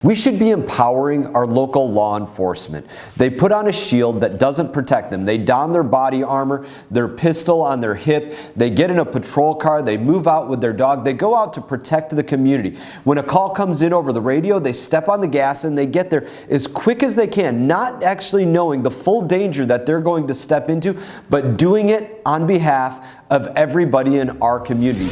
We should be empowering our local law enforcement. They put on a shield that doesn't protect them. They don their body armor, their pistol on their hip, they get in a patrol car, they move out with their dog, they go out to protect the community. When a call comes in over the radio, they step on the gas and they get there as quick as they can, not actually knowing the full danger that they're going to step into, but doing it on behalf of everybody in our community.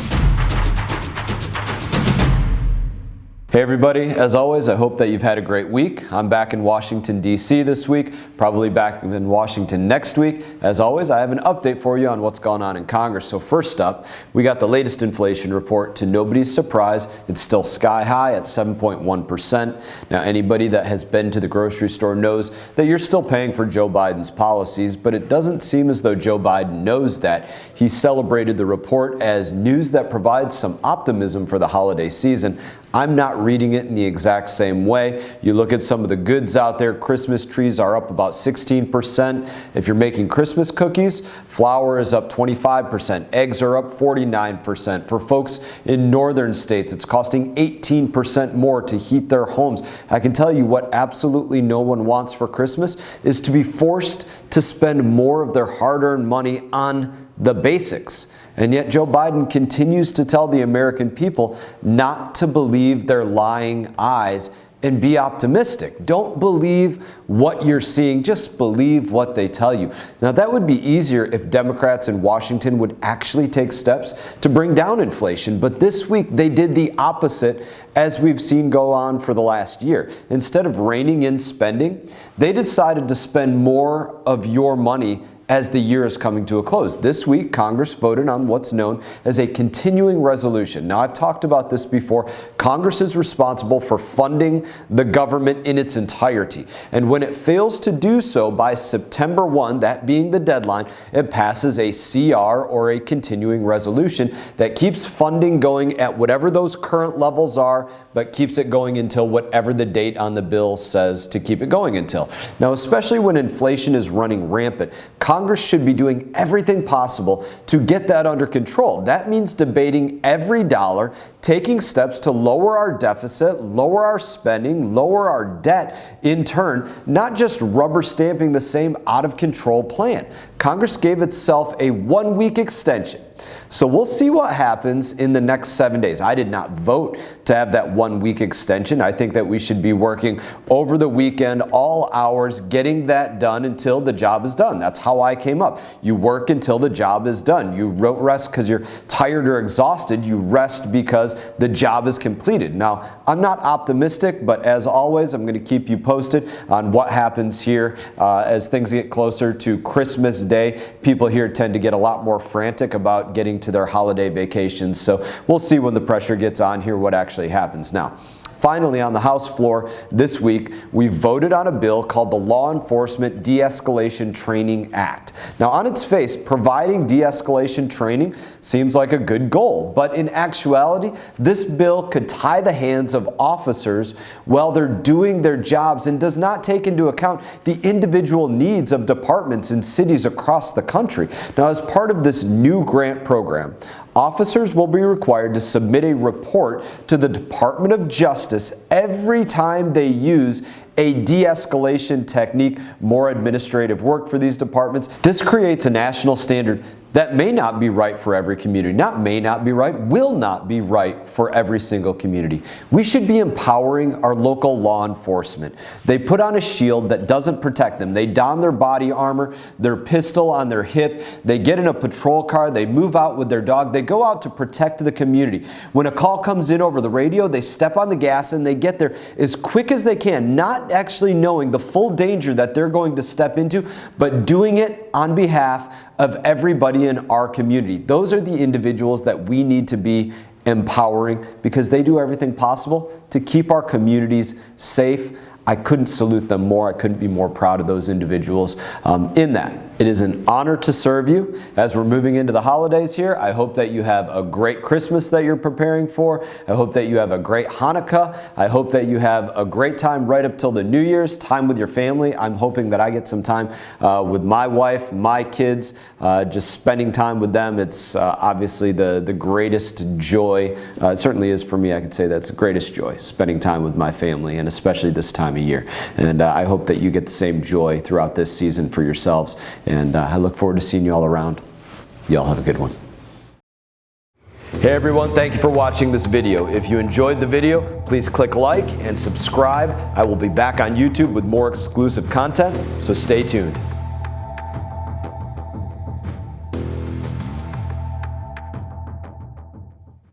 Hey everybody, as always, I hope that you've had a great week. I'm back in Washington, D.C. this week, probably back in Washington next week. As always, I have an update for you on what's going on in Congress. So first up, we got the latest inflation report. To nobody's surprise, it's still sky high at 7.1%. Now, anybody that has been to the grocery store knows that you're still paying for Joe Biden's policies, but it doesn't seem as though Joe Biden knows that. He celebrated the report as news that provides some optimism for the holiday season. I'm not reading it in the exact same way. You look at some of the goods out there, Christmas trees are up about 16%. If you're making Christmas cookies, flour is up 25%. Eggs are up 49%. For folks in northern states, it's costing 18% more to heat their homes. I can tell you what absolutely no one wants for Christmas is to be forced to spend more of their hard-earned money on the basics. And yet Joe Biden continues to tell the American people not to believe their lying eyes and be optimistic. Don't believe what you're seeing, just believe what they tell you. Now that would be easier if Democrats in Washington would actually take steps to bring down inflation, but this week they did the opposite, as we've seen go on for the last year. Instead of reining in spending, they decided to spend more of your money as the year is coming to a close. This week, Congress voted on what's known as a continuing resolution. Now, I've talked about this before. Congress is responsible for funding the government in its entirety. And when it fails to do so by September 1, that being the deadline, it passes a CR or a continuing resolution that keeps funding going at whatever those current levels are, but keeps it going until whatever the date on the bill says to keep it going until. Now, especially when inflation is running rampant, Congress should be doing everything possible to get that under control. That means debating every dollar, taking steps to lower our deficit, lower our spending, lower our debt, in turn, not just rubber stamping the same out of control plan. Congress gave itself a 1-week extension. So we'll see what happens in the next 7 days. I did not vote to have that 1-week extension. I think that we should be working over the weekend, all hours, getting that done until the job is done. That's how I came up. You work until the job is done. You don't rest because you're tired or exhausted. You rest because the job is completed. Now, I'm not optimistic, but as always, I'm going to keep you posted on what happens here as things get closer to Christmas Day. People here tend to get a lot more frantic about getting to their holiday vacations. So we'll see when the pressure gets on here what actually happens. Now, finally, on the House floor this week, we voted on a bill called the Law Enforcement De-Escalation Training Act. Now, on its face, providing de-escalation training seems like a good goal, but in actuality, this bill could tie the hands of officers while they're doing their jobs and does not take into account the individual needs of departments in cities across the country. Now, as part of this new grant program, officers will be required to submit a report to the Department of Justice every time they use a de-escalation technique, more administrative work for these departments. This creates a national standard that may not be right for every community. Not may not be right, will not be right for every single community. We should be empowering our local law enforcement. They put on a shield that doesn't protect them. They don their body armor, their pistol on their hip, they get in a patrol car, they move out with their dog, they go out to protect the community. When a call comes in over the radio, they step on the gas and they get there as quick as they can, not actually knowing the full danger that they're going to step into, but doing it on behalf of everybody in our community. Those are the individuals that we need to be empowering because they do everything possible to keep our communities safe. I couldn't salute them more. I couldn't be more proud of those individuals in that. It is an honor to serve you as we're moving into the holidays here. I hope that you have a great Christmas that you're preparing for. I hope that you have a great Hanukkah. I hope that you have a great time right up till the New Year's, time with your family. I'm hoping that I get some time with my wife, my kids, just spending time with them. It's obviously the greatest joy. It certainly is for me. I could say that's the greatest joy, spending time with my family, and especially this time of year. And I hope that you get the same joy throughout this season for yourselves. And I look forward to seeing you all around. Y'all have a good one. Hey everyone, thank you for watching this video. If you enjoyed the video, please click like and subscribe. I will be back on YouTube with more exclusive content, so stay tuned.